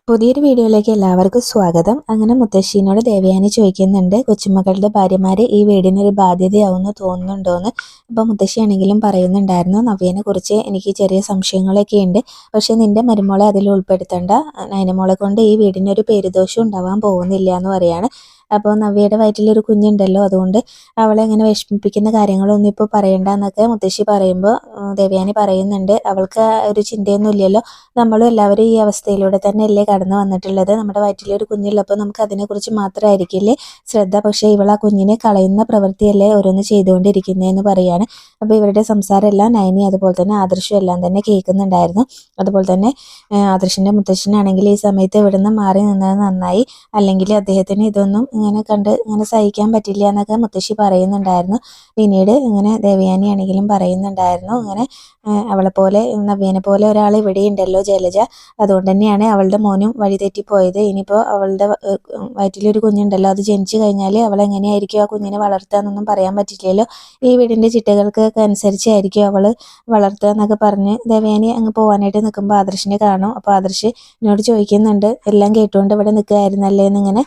പുതിയൊരു വീഡിയോയിലേക്ക് എല്ലാവർക്കും സ്വാഗതം. അങ്ങനെ മുത്തശ്ശീനോട് ദേവയാനി ചോദിക്കുന്നുണ്ട്, കൊച്ചുമക്കളുടെ ഭാര്യമാര് ഈ വീടിനൊരു ബാധ്യതയാവുമെന്ന് തോന്നുന്നുണ്ടോയെന്ന്. അപ്പോൾ മുത്തശ്ശിയാണെങ്കിലും പറയുന്നുണ്ടായിരുന്നു, നവ്യനെ കുറിച്ച് എനിക്ക് ചെറിയ സംശയങ്ങളൊക്കെ ഉണ്ട്, പക്ഷേ നിന്റെ മരുമോളെ അതിൽ ഉൾപ്പെടുത്തണ്ട, നയനമോളെ കൊണ്ട് ഈ വീടിനൊരു പേരുദോഷം ഉണ്ടാവാൻ പോകുന്നില്ല എന്ന് പറയാണ്. അപ്പോൾ നവ്യയുടെ വയറ്റിലൊരു കുഞ്ഞുണ്ടല്ലോ, അതുകൊണ്ട് അവളെ ഇങ്ങനെ വിഷമിപ്പിക്കുന്ന കാര്യങ്ങളൊന്നും ഇപ്പോൾ പറയണ്ട എന്നൊക്കെ മുത്തശ്ശി പറയുമ്പോൾ ദേവയാനി പറയുന്നുണ്ട്, അവൾക്ക് ഒരു ചിന്തയൊന്നും ഇല്ലല്ലോ, നമ്മളും എല്ലാവരും ഈ അവസ്ഥയിലൂടെ തന്നെ അല്ലേ കടന്നു വന്നിട്ടുള്ളത്. നമ്മുടെ വയറ്റിലൊരു കുഞ്ഞുള്ളപ്പോൾ നമുക്ക് അതിനെക്കുറിച്ച് മാത്രമായിരിക്കില്ലേ ശ്രദ്ധ, പക്ഷേ ഇവൾ ആ കുഞ്ഞിനെ കളയുന്ന പ്രവൃത്തിയല്ലേ ഓരോന്ന് ചെയ്തുകൊണ്ടിരിക്കുന്നതെന്ന് പറയാണ്. അപ്പോൾ ഇവരുടെ സംസാരമെല്ലാം നയനി അതുപോലെ തന്നെ ആദർശം എല്ലാം തന്നെ കേൾക്കുന്നുണ്ടായിരുന്നു. അതുപോലെ തന്നെ ആദർശിൻ്റെ മുത്തശ്ശനാണെങ്കിൽ ഈ സമയത്ത് ഇവിടുന്ന് മാറി നിന്നത് നന്നായി, അല്ലെങ്കിൽ അദ്ദേഹത്തിന് ഇതൊന്നും ഇങ്ങനെ സഹിക്കാൻ പറ്റില്ല എന്നൊക്കെ മുത്തശ്ശി പറയുന്നുണ്ടായിരുന്നു. പിന്നീട് ഇങ്ങനെ ദേവയാനി ആണെങ്കിലും പറയുന്നുണ്ടായിരുന്നു, ഇങ്ങനെ അവളെ പോലെ നവ്യനെ പോലെ ഒരാൾ ഇവിടെ ഉണ്ടല്ലോ ജലജ, അതുകൊണ്ട് തന്നെയാണ് അവളുടെ മോനും വഴിതെറ്റിപ്പോയത്. ഇനിയിപ്പോൾ അവളുടെ വയറ്റിലൊരു കുഞ്ഞുണ്ടല്ലോ, അത് ജനിച്ചു കഴിഞ്ഞാൽ അവൾ എങ്ങനെയായിരിക്കും ആ കുഞ്ഞിനെ വളർത്തുകയെന്നൊന്നും പറയാൻ പറ്റില്ലല്ലോ, ഈ വീടിൻ്റെ ചിട്ടകൾക്കൊക്കെ അനുസരിച്ചായിരിക്കും അവൾ വളർത്തുക എന്നൊക്കെ പറഞ്ഞ് ദേവയാനി അങ്ങ് പോകാനായിട്ട് നിൽക്കുമ്പോൾ ആദർശിനെ കാണും. അപ്പോൾ ആദർശ് എന്നോട് ചോദിക്കുന്നുണ്ട്, എല്ലാം കേട്ടുകൊണ്ട് ഇവിടെ നിൽക്കുകയായിരുന്നല്ലേ എന്നിങ്ങനെ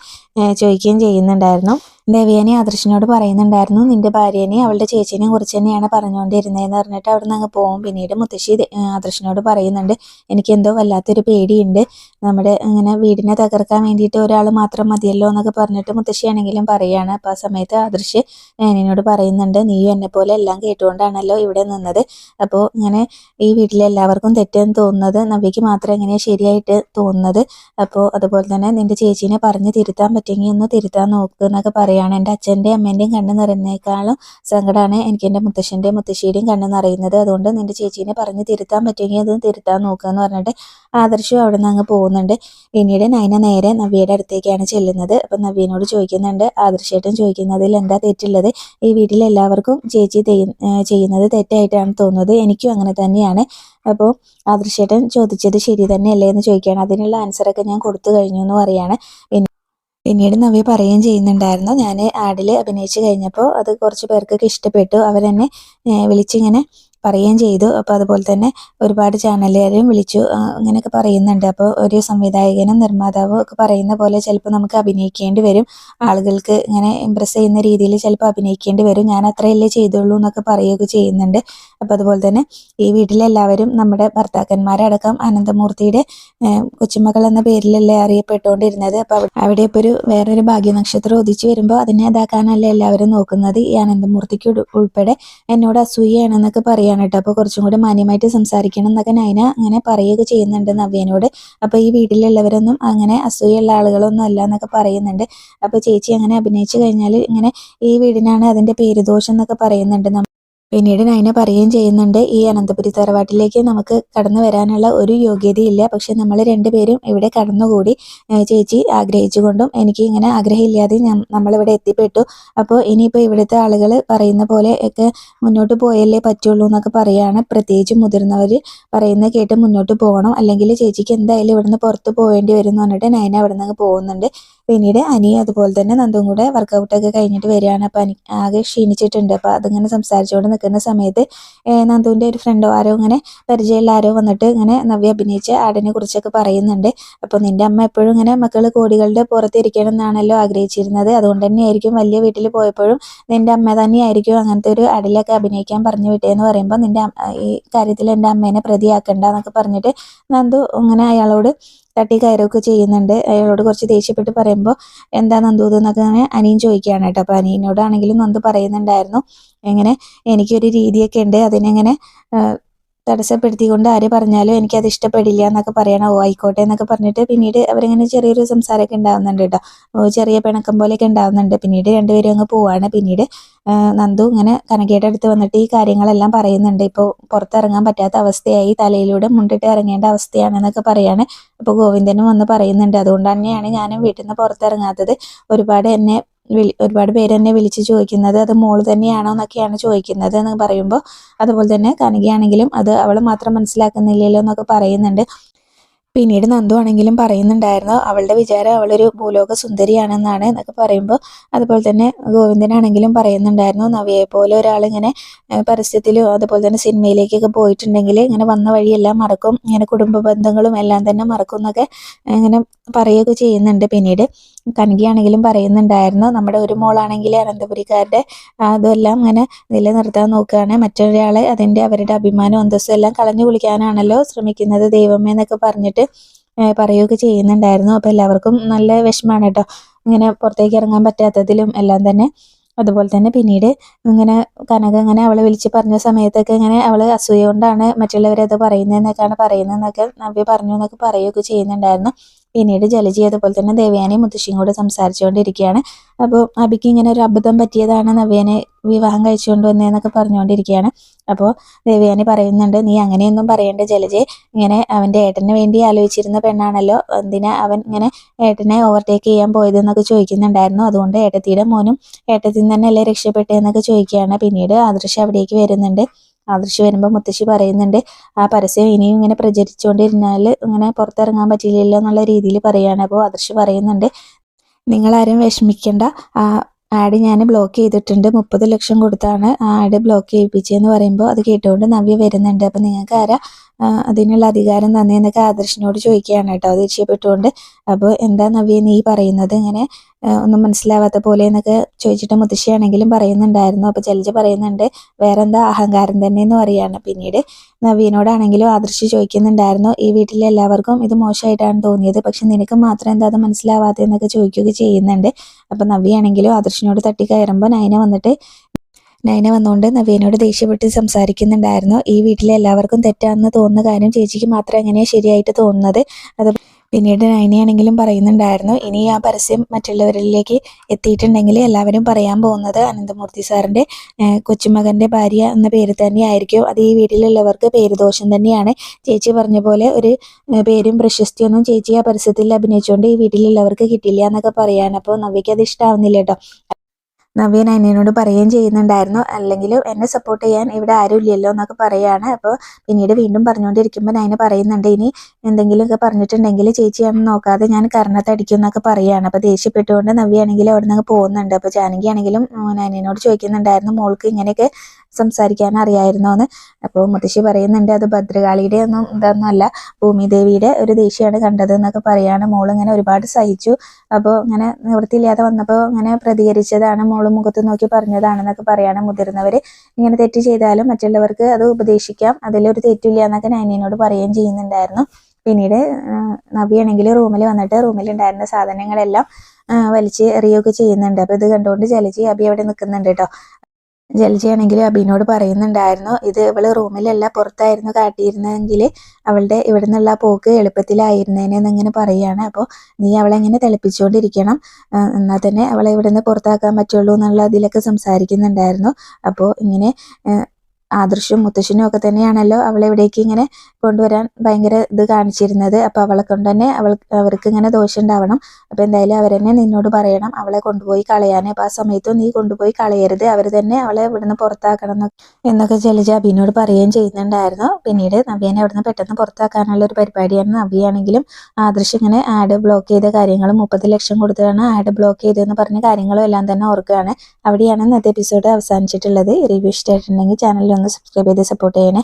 ചോദിക്കുകയും ചെയ്യുന്നുണ്ടായിരുന്നു. ദേവയാനി ആദർശിനോട് പറയുന്നുണ്ടായിരുന്നു, നിന്റെ ഭാര്യേനെ അവളുടെ ചേച്ചീനെ കുറിച്ച് തന്നെയാണ് പറഞ്ഞുകൊണ്ടിരുന്നതെന്ന് പറഞ്ഞിട്ട് അവിടെ നിന്ന് അങ്ങ് പോകും. പിന്നീട് മുത്തശ്ശി ആദർശിനോട് പറയുന്നുണ്ട്, എനിക്കെന്തോ വല്ലാത്തൊരു പേടിയുണ്ട്, നമ്മുടെ ഇങ്ങനെ വീടിനെ തകർക്കാൻ വേണ്ടിയിട്ട് ഒരാൾ മാത്രം മതിയല്ലോ എന്നൊക്കെ പറഞ്ഞിട്ട് മുത്തശ്ശിയാണെങ്കിലും പറയുകയാണ്. അപ്പോൾ ആ സമയത്ത് ആദർശ് എന്നോട് പറയുന്നുണ്ട്, നീയും എന്നെ പോലെ എല്ലാം കേട്ടുകൊണ്ടാണല്ലോ ഇവിടെ നിന്നത്, അപ്പോൾ ഇങ്ങനെ ഈ വീട്ടിലെ എല്ലാവർക്കും തെറ്റെന്ന് തോന്നുന്നത് നവ്യയ്ക്ക് മാത്രം എങ്ങനെയാണ് ശരിയായിട്ട് തോന്നുന്നത്, അപ്പോൾ അതുപോലെ തന്നെ നിന്റെ ചേച്ചീനെ പറഞ്ഞ് തിരുത്താൻ പറ്റുമെങ്കിൽ ഒന്ന് തിരുത്താൻ നോക്കുക എന്നൊക്കെ പറയുകയാണ്. എൻ്റെ അച്ഛൻ്റെയും അമ്മേൻ്റെയും കണ്ണ് നിറയുന്നേക്കാളും സങ്കടമാണ് എനിക്ക് എൻ്റെ മുത്തശ്ശൻ്റെയും മുത്തശ്ശിയുടെയും കണ്ണ് നിറയുന്നത്, അതുകൊണ്ട് നിന്റെ ചേച്ചീനെ പറഞ്ഞ് തിരുത്താൻ പറ്റുമെങ്കിൽ അത് തിരുത്താൻ നോക്കുക എന്ന് പറഞ്ഞിട്ട് ആദർശം അവിടെ നിന്ന് അങ്ങ് പോകുന്നുണ്ട്. പിന്നീട് നയന നേരെ നവ്യയുടെ അടുത്തേക്കാണ് ചെല്ലുന്നത്. അപ്പം നവ്യനോട് ചോദിക്കുന്നുണ്ട്, ആദർശേട്ടൻ ചോദിക്കുന്നതിൽ എന്താ തെറ്റുള്ളത്, ഈ വീട്ടിൽ എല്ലാവർക്കും ചേച്ചി ചെയ്യുന്നത് തെറ്റായിട്ടാണ് തോന്നുന്നത്, എനിക്കും അങ്ങനെ തന്നെയാണ്, അപ്പോൾ ആദർശേട്ടൻ ചോദിച്ചത് ശരി തന്നെയല്ലേ എന്ന് ചോദിക്കുകയാണ്. അതിനുള്ള ആൻസറൊക്കെ ഞാൻ കൊടുത്തു കഴിഞ്ഞു എന്ന് പറയാണ്. പിന്നീട് നവ്യ പറയുകയും ചെയ്യുന്നുണ്ടായിരുന്നു, ഞാൻ ആഡിൽ അഭിനയിച്ച് കഴിഞ്ഞപ്പോൾ അത് കുറച്ച് പേർക്കൊക്കെ ഇഷ്ടപ്പെട്ടു, അവരെന്നെ വിളിച്ചിങ്ങനെ പറയുകയും ചെയ്തു. അപ്പോൾ അതുപോലെ തന്നെ ഒരുപാട് ചാനലുകാരും വിളിച്ചു അങ്ങനെയൊക്കെ പറയുന്നുണ്ട്. അപ്പോൾ ഒരു സംവിധായകനും നിർമ്മാതാവും ഒക്കെ പറയുന്ന പോലെ ചിലപ്പോൾ നമുക്ക് അഭിനയിക്കേണ്ടി വരും, ആളുകൾക്ക് ഇങ്ങനെ ഇമ്പ്രസ് ചെയ്യുന്ന രീതിയിൽ ചിലപ്പോൾ അഭിനയിക്കേണ്ടി വരും, ഞാൻ അത്രയല്ലേ ചെയ്തുള്ളൂ എന്നൊക്കെ പറയുകയൊക്കെ ചെയ്യുന്നുണ്ട്. അപ്പോൾ അതുപോലെ തന്നെ ഈ വീട്ടിലെല്ലാവരും നമ്മുടെ ഭർത്താക്കന്മാരടക്കം അനന്തമൂർത്തിയുടെ കൊച്ചുമകൾ എന്ന പേരിലല്ലേ അറിയപ്പെട്ടുകൊണ്ടിരുന്നത്. അപ്പോൾ അവിടെ ഇപ്പോൾ വേറൊരു ഭാഗ്യനക്ഷത്രം ഉദിച്ചു വരുമ്പോൾ അതിനെ ഇതാക്കാനല്ലേ എല്ലാവരും നോക്കുന്നത്, ഈ അനന്തമൂർത്തിക്ക് ഉൾപ്പെടെ എന്നോട് അസൂയാണെന്നൊക്കെ പറയുകയാണ് കേട്ടോ. അപ്പോൾ കുറച്ചും കൂടി മാന്യമായിട്ട് സംസാരിക്കണം എന്നൊക്കെ നയന അങ്ങനെ പറയുകയൊക്കെ ചെയ്യുന്നുണ്ട് നവ്യനോട്. അപ്പോൾ ഈ വീട്ടിലുള്ളവരൊന്നും അങ്ങനെ അസൂയുള്ള ആളുകളൊന്നും അല്ല എന്നൊക്കെ പറയുന്നുണ്ട്. അപ്പോൾ ചേച്ചി അങ്ങനെ അഭിനയിച്ചു കഴിഞ്ഞാൽ ഇങ്ങനെ ഈ വീടിനാണ് അതിൻ്റെ പേരുദോഷം എന്നൊക്കെ പറയുന്നുണ്ട്. പിന്നീട് നയന പറയുകയും ചെയ്യുന്നുണ്ട്, ഈ അനന്തപുരി തറവാട്ടിലേക്ക് നമുക്ക് കടന്നു വരാനുള്ള ഒരു യോഗ്യതയില്ല, പക്ഷെ നമ്മൾ രണ്ടുപേരും ഇവിടെ കടന്നുകൂടി, ചേച്ചി ആഗ്രഹിച്ചുകൊണ്ടും എനിക്ക് ഇങ്ങനെ ആഗ്രഹമില്ലാതെ നമ്മളിവിടെ എത്തിപ്പെട്ടു, അപ്പോൾ ഇനിയിപ്പോൾ ഇവിടുത്തെ ആളുകൾ പറയുന്ന പോലെ ഒക്കെ മുന്നോട്ട് പോയല്ലേ പറ്റുള്ളൂ എന്നൊക്കെ പറയുകയാണ്. പ്രത്യേകിച്ച് മുതിർന്നവർ പറയുന്നത് കേട്ട് മുന്നോട്ട് പോകണം, അല്ലെങ്കിൽ ചേച്ചിക്ക് എന്തായാലും ഇവിടുന്ന് പുറത്ത് പോകേണ്ടി വരും എന്ന് പറഞ്ഞിട്ട് നയന അവിടെ നിന്ന് പോകുന്നുണ്ട്. പിന്നീട് അനി അതുപോലെ തന്നെ നന്ദും കൂടെ വർക്കൗട്ടൊക്കെ കഴിഞ്ഞിട്ട് വരികയാണ്. അപ്പോൾ അനി ആകെ ക്ഷീണിച്ചിട്ടുണ്ട്. അപ്പോൾ അതിങ്ങനെ സംസാരിച്ചുകൊണ്ട് നിൽക്കുന്ന സമയത്ത് നന്ദുവിൻ്റെ ഒരു ഫ്രണ്ടോ ആരോ ഇങ്ങനെ പരിചയമുള്ള ആരോ വന്നിട്ട് ഇങ്ങനെ നവ്യ അഭിനയിച്ച ആടിനെ കുറിച്ചൊക്കെ പറയുന്നുണ്ട്. അപ്പോൾ നിൻ്റെ അമ്മ എപ്പോഴും ഇങ്ങനെ മക്കൾ കോടികളുടെ പുറത്തിരിക്കണം എന്നാണല്ലോ ആഗ്രഹിച്ചിരുന്നത്, അതുകൊണ്ട് തന്നെയായിരിക്കും വലിയ വീട്ടിൽ പോയപ്പോഴും നിൻ്റെ അമ്മ തന്നെയായിരിക്കും അങ്ങനത്തെ ഒരു ആടിലൊക്കെ അഭിനയിക്കാൻ പറഞ്ഞു വിട്ടേന്ന് പറയുമ്പോൾ നിൻ്റെ ഈ കാര്യത്തിൽ എൻ്റെ അമ്മേനെ പ്രതിയാക്കണ്ട എന്നൊക്കെ പറഞ്ഞിട്ട് നന്ദു ഇങ്ങനെ അയാളോട് തട്ടി കയറുകയൊക്കെ ചെയ്യുന്നുണ്ട്. അയാളോട് കുറച്ച് ദേഷ്യപ്പെട്ട് പറയുമ്പോൾ എന്താ നന്ദു എന്നൊക്കെ അങ്ങനെ അനിയും ചോദിക്കുകയാണ് കേട്ടോ. അപ്പോൾ അനിയനോടാണെങ്കിലും നന്ദു പറയുന്നുണ്ടായിരുന്നു, എങ്ങനെ എനിക്കൊരു രീതിയൊക്കെ ഉണ്ട്, അതിനെങ്ങനെ തടസ്സപ്പെടുത്തിക്കൊണ്ട് ആര് പറഞ്ഞാലും എനിക്കത് ഇഷ്ടപ്പെടില്ല എന്നൊക്കെ പറയണം. ഓ ആയിക്കോട്ടെ എന്നൊക്കെ പറഞ്ഞിട്ട് പിന്നീട് അവരിങ്ങനെ ചെറിയൊരു സംസാരമൊക്കെ ഉണ്ടാകുന്നുണ്ട് കേട്ടോ, ചെറിയ പിണക്കം പോലെയൊക്കെ ഉണ്ടാകുന്നുണ്ട്. പിന്നീട് രണ്ടുപേരും അങ്ങ് പോവാണ്. പിന്നീട് നന്ദു ഇങ്ങനെ കനകയുടെ അടുത്ത് വന്നിട്ട് ഈ കാര്യങ്ങളെല്ലാം പറയുന്നുണ്ട്, ഇപ്പോൾ പുറത്തിറങ്ങാൻ പറ്റാത്ത അവസ്ഥയായി, തലയിലൂടെ മുണ്ടിട്ട് ഇറങ്ങേണ്ട അവസ്ഥയാണെന്നൊക്കെ പറയാണ്. അപ്പോൾ ഗോവിന്ദനും വന്ന് പറയുന്നുണ്ട്, അതുകൊണ്ട് തന്നെയാണ് ഞാനും വീട്ടിൽ നിന്ന് പുറത്തിറങ്ങാത്തത്, ഒരുപാട് പേര് എന്നെ വിളിച്ച് ചോദിക്കുന്നത് അത് മോള് തന്നെയാണോ എന്നൊക്കെയാണ് ചോദിക്കുന്നത് എന്ന് പറയുമ്പോൾ അതുപോലെ തന്നെ കനകയാണെങ്കിലും അത് അവൾ മാത്രം മനസ്സിലാക്കുന്നില്ലല്ലോ എന്നൊക്കെ പറയുന്നുണ്ട്. പിന്നീട് നന്ദു ആണെങ്കിലും പറയുന്നുണ്ടായിരുന്നു അവളുടെ വിചാരം അവളൊരു ഭൂലോക സുന്ദരിയാണെന്നാണ് എന്നൊക്കെ പറയുമ്പോൾ അതുപോലെ തന്നെ ഗോവിന്ദനാണെങ്കിലും പറയുന്നുണ്ടായിരുന്നു നവ്യയെ പോലെ ഒരാളിങ്ങനെ പരസ്യത്തിലും അതുപോലെ തന്നെ സിനിമയിലേക്കൊക്കെ പോയിട്ടുണ്ടെങ്കിൽ ഇങ്ങനെ വന്ന വഴിയെല്ലാം മറക്കും, ഇങ്ങനെ കുടുംബ ബന്ധങ്ങളും എല്ലാം തന്നെ മറക്കും എന്നൊക്കെ ഇങ്ങനെ പറയുകയൊക്കെ ചെയ്യുന്നുണ്ട്. പിന്നീട് കനകയാണെങ്കിലും പറയുന്നുണ്ടായിരുന്നു നമ്മുടെ ഒരു മോളാണെങ്കിൽ അനന്തപുരിക്കാരുടെ അതെല്ലാം ഇങ്ങനെ നിലനിർത്താൻ നോക്കുകയാണ്, മറ്റൊരാളെ അവരുടെ അഭിമാനം അന്തസ്സും എല്ലാം കളഞ്ഞു കുളിക്കാനാണല്ലോ ശ്രമിക്കുന്നത് ദൈവമേ എന്നൊക്കെ പറഞ്ഞിട്ട് പറയുകയൊക്കെ ചെയ്യുന്നുണ്ടായിരുന്നു. അപ്പോൾ എല്ലാവർക്കും നല്ല വിഷമമാണ് കേട്ടോ, ഇങ്ങനെ പുറത്തേക്ക് ഇറങ്ങാൻ പറ്റാത്തതിലും എല്ലാം തന്നെ. അതുപോലെ തന്നെ പിന്നീട് ഇങ്ങനെ കനക ഇങ്ങനെ അവളെ വിളിച്ച് പറഞ്ഞ സമയത്തൊക്കെ ഇങ്ങനെ അവൾ അസൂയ കൊണ്ടാണ് മറ്റുള്ളവരത് പറയുന്നതെന്നൊക്കെയാണ് പറയുന്നതെന്നൊക്കെ നവ്യ പറഞ്ഞു എന്നൊക്കെ പറയുകയൊക്കെ ചെയ്യുന്നുണ്ടായിരുന്നു. പിന്നീട് ജലജി അതുപോലെ തന്നെ ദേവയാനിയും മുത്തശ്ശിയും കൂടെ സംസാരിച്ചുകൊണ്ടിരിക്കുകയാണ്. അപ്പോൾ അബിക്ക് ഇങ്ങനെ ഒരു അബദ്ധം പറ്റിയതാണ് നവ്യനെ വിവാഹം കഴിച്ചുകൊണ്ട് വന്നതെന്നൊക്കെ പറഞ്ഞുകൊണ്ടിരിക്കുകയാണ്. അപ്പോൾ ദേവയാനി പറയുന്നുണ്ട്, നീ അങ്ങനെയൊന്നും പറയേണ്ട ജലജെ, ഇങ്ങനെ അവൻ്റെ ഏട്ടന് വേണ്ടി ആലോചിച്ചിരുന്ന പെണ്ണാണല്ലോ, എന്തിനാ അവൻ ഇങ്ങനെ ഏട്ടനെ ഓവർടേക്ക് ചെയ്യാൻ പോയതെന്നൊക്കെ ചോദിക്കുന്നുണ്ടായിരുന്നു. അതുകൊണ്ട് ഏട്ടത്തിയുടെ മോനും ഏട്ടത്തിൽ നിന്ന് തന്നെയല്ലേ രക്ഷപ്പെട്ടതെന്നൊക്കെ ചോദിക്കുകയാണ്. പിന്നീട് ആദർശ് അവിടേക്ക് വരുന്നുണ്ട്. ആദർശ് വരുമ്പോൾ മുത്തശ്ശി പറയുന്നുണ്ട്, ആ പരസ്യം ഇനിയും ഇങ്ങനെ പ്രചരിച്ചുകൊണ്ടിരുന്നാൽ ഇങ്ങനെ പുറത്തിറങ്ങാൻ പറ്റില്ലല്ലോ എന്നുള്ള രീതിയിൽ പറയുകയാണ്. അപ്പോൾ ആദർശ് പറയുന്നുണ്ട്, നിങ്ങളാരും വിഷമിക്കേണ്ട, ആ ആഡ് ഞാൻ ബ്ലോക്ക് ചെയ്തിട്ടുണ്ട്, 30 ലക്ഷം കൊടുത്താണ് ആ ആഡ് ബ്ലോക്ക് ചെയ്യിപ്പിച്ചതെന്ന് പറയുമ്പോൾ അത് കേട്ടുകൊണ്ട് നവ്യ വരുന്നുണ്ട്. അപ്പോൾ നിങ്ങൾക്ക് ആരാ അതിനുള്ള അധികാരം തന്നേന്നൊക്കെ ആദർശിനോട് ചോദിക്കുകയാണ് കേട്ടോ ദേഷ്യപ്പെട്ടുകൊണ്ട്. അപ്പോൾ എന്താ നവ്യ നീ പറയുന്നത്, ഇങ്ങനെ ഒന്നും മനസ്സിലാവാത്ത പോലെ എന്നൊക്കെ ചോദിച്ചിട്ട് മുത്തശ്ശിയാണെങ്കിലും പറയുന്നുണ്ടായിരുന്നു. അപ്പോൾ ജലജ പറയുന്നുണ്ട്, വേറെ എന്താ അഹങ്കാരം തന്നെ എന്ന് പറയാണ്. പിന്നീട് നവ്യനോടാണെങ്കിലും ആദർശ് ചോദിക്കുന്നുണ്ടായിരുന്നു, ഈ വീട്ടിലെ എല്ലാവർക്കും ഇത് മോശമായിട്ടാണ് തോന്നിയത്, പക്ഷെ നിനക്ക് മാത്രം എന്താ അത് മനസ്സിലാവാത്തത് എന്നൊക്കെ ചോദിക്കുകയൊക്കെ ചെയ്യുന്നുണ്ട്. അപ്പോൾ നവ്യയാണെങ്കിലും ആദർശിനോട് തട്ടി കയറുമ്പോൾ നയന വന്നുകൊണ്ട് നവ്യനോട് ദേഷ്യപ്പെട്ട് സംസാരിക്കുന്നുണ്ടായിരുന്നു. ഈ വീട്ടിലെ എല്ലാവർക്കും തെറ്റാണെന്ന് തോന്നുന്ന കാര്യം ചേച്ചിക്ക് മാത്രം എങ്ങനെയാണ് ശരിയായിട്ട് തോന്നുന്നത്. അത് പിന്നീട് നയനയാണെങ്കിലും പറയുന്നുണ്ടായിരുന്നു, ഇനി ആ പരസ്യം മറ്റുള്ളവരിലേക്ക് എത്തിയിട്ടുണ്ടെങ്കിൽ എല്ലാവരും പറയാൻ പോകുന്നത് അനന്തമൂർത്തി സാറിൻ്റെ കൊച്ചുമകൻ്റെ ഭാര്യ എന്ന പേര് തന്നെയായിരിക്കും. അത് ഈ വീട്ടിലുള്ളവർക്ക് പേരുദോഷം തന്നെയാണ്. ചേച്ചി പറഞ്ഞ പോലെ ഒരു പേരും പ്രശസ്തിയൊന്നും ചേച്ചി ആ പരസ്യത്തിൽ അഭിനയിച്ചുകൊണ്ട് ഈ വീട്ടിലുള്ളവർക്ക് കിട്ടില്ല എന്നൊക്കെ പറയാണ്. അപ്പോൾ നവ്യയ്ക്ക് അത് ഇഷ്ടാവുന്നില്ല കേട്ടോ. നവ്യ നയനയോട് പറയുകയും ചെയ്യുന്നുണ്ടായിരുന്നു, അല്ലെങ്കിൽ എന്നെ സപ്പോർട്ട് ചെയ്യാൻ ഇവിടെ ആരും ഇല്ലല്ലോ എന്നൊക്കെ പറയുകയാണ്. അപ്പോൾ പിന്നീട് വീണ്ടും പറഞ്ഞുകൊണ്ടിരിക്കുമ്പോൾ നയന പറയുന്നുണ്ട്, ഇനി എന്തെങ്കിലുമൊക്കെ പറഞ്ഞിട്ടുണ്ടെങ്കിൽ ചേച്ചിയാണെന്ന് നോക്കാതെ ഞാൻ കർണത്തടിക്കും എന്നൊക്കെ പറയുകയാണ്. അപ്പോൾ ദേഷ്യപ്പെട്ടുകൊണ്ട് നവ്യ ആണെങ്കിലും അവിടെ നിന്ന് പോകുന്നുണ്ട്. അപ്പോൾ ജാനകി ആണെങ്കിലും നയനയോട് ചോദിക്കുന്നുണ്ടായിരുന്നു, മോൾക്ക് ഇങ്ങനെയൊക്കെ സംസാരിക്കാൻ അറിയായിരുന്നോ എന്ന്. അപ്പോൾ മുത്തശ്ശി പറയുന്നുണ്ട്, അത് ഭദ്രകാളിയുടെ ഒന്നും ഇതൊന്നുമല്ല, ഭൂമിദേവിയുടെ ഒരു ദേഷ്യമാണ് കണ്ടത് എന്നൊക്കെ പറയുകയാണ്. മോളിങ്ങനെ ഒരുപാട് സഹിച്ചു, അപ്പോൾ ഇങ്ങനെ നിവൃത്തിയില്ലാതെ വന്നപ്പോൾ ഇങ്ങനെ പ്രതികരിച്ചതാണ്, മോള് മുഖത്ത് നോക്കി പറഞ്ഞതാണെന്നൊക്കെ പറയാണ്. മുതിർന്നവർ ഇങ്ങനെ തെറ്റ് ചെയ്താലും മറ്റുള്ളവർക്ക് അത് ഉപദേശിക്കാം, അതിലൊരു തെറ്റില്ല എന്നൊക്കെ നയനയോട് പറയുകയും ചെയ്യുന്നുണ്ടായിരുന്നു. പിന്നീട് നവ്യാണെങ്കിൽ റൂമിൽ വന്നിട്ട് റൂമിലുണ്ടായിരുന്ന സാധനങ്ങളെല്ലാം വലിച്ച് എറിയുകയൊക്കെ ചെയ്യുന്നുണ്ട്. അപ്പോൾ ഇത് കണ്ടുകൊണ്ട് ജലജി അബി അവിടെ നിൽക്കുന്നുണ്ട് കേട്ടോ. ജലജയാണെങ്കിൽ അബിനോട് പറയുന്നുണ്ടായിരുന്നു, ഇത് ഇവള് റൂമിലല്ല പുറത്തായിരുന്നു കാട്ടിയിരുന്നെങ്കിൽ അവളുടെ ഇവിടെ നിന്നുള്ള പോക്ക് എളുപ്പത്തിലായിരുന്നേനെന്നിങ്ങനെ പറയുകയാണ്. അപ്പോൾ നീ അവളെ ഇങ്ങനെ തിളപ്പിച്ചുകൊണ്ടിരിക്കണം, എന്നാൽ തന്നെ അവളെ ഇവിടെ നിന്ന് പുറത്താക്കാൻ പറ്റുള്ളൂ എന്നുള്ള അതിലൊക്കെ സംസാരിക്കുന്നുണ്ടായിരുന്നു. അപ്പോൾ ഇങ്ങനെ ആദർശും മുത്തശ്ശനും ഒക്കെ തന്നെയാണല്ലോ അവളെ ഇവിടേക്ക് ഇങ്ങനെ കൊണ്ടുവരാൻ ഭയങ്കര ഇത് കാണിച്ചിരുന്നത്. അപ്പോൾ അവളെ കൊണ്ട് തന്നെ അവർക്ക് ഇങ്ങനെ ദോഷം ഉണ്ടാവണം. അപ്പോൾ എന്തായാലും അവരെന്നെ നിന്നോട് പറയണം അവളെ കൊണ്ടുപോയി കളയാൻ. അപ്പോൾ ആ സമയത്തും നീ കൊണ്ടുപോയി കളയരുത്, അവർ തന്നെ അവളെ ഇവിടുന്ന് പുറത്താക്കണം എന്നൊക്കെ ജലജ അബിനോട് പറയുകയും ചെയ്യുന്നുണ്ടായിരുന്നു. പിന്നീട് നവ്യനെ അവിടുന്ന് പെട്ടെന്ന് പുറത്താക്കാനുള്ള ഒരു പരിപാടിയാണ്. നവ്യാണെങ്കിലും ആദർശ് ഇങ്ങനെ ആഡ് ബ്ലോക്ക് ചെയ്ത കാര്യങ്ങളും 30 ലക്ഷം കൊടുത്താണ് ആഡ് ബ്ലോക്ക് ചെയ്തതെന്ന് പറഞ്ഞ കാര്യങ്ങളും എല്ലാം തന്നെ ഓർക്കുകയാണ്. അവിടെയാണ് ഇന്നത്തെ എപ്പിസോഡ് അവസാനിച്ചിട്ടുള്ളത്. റിവ്യൂ ഇഷ്ടമായിട്ടുണ്ടെങ്കിൽ ചാനലിൽ ഒന്ന് സബ്സ്ക്രൈബ് ചെയ്ത് സപ്പോർട്ട് ചെയ്യണേ.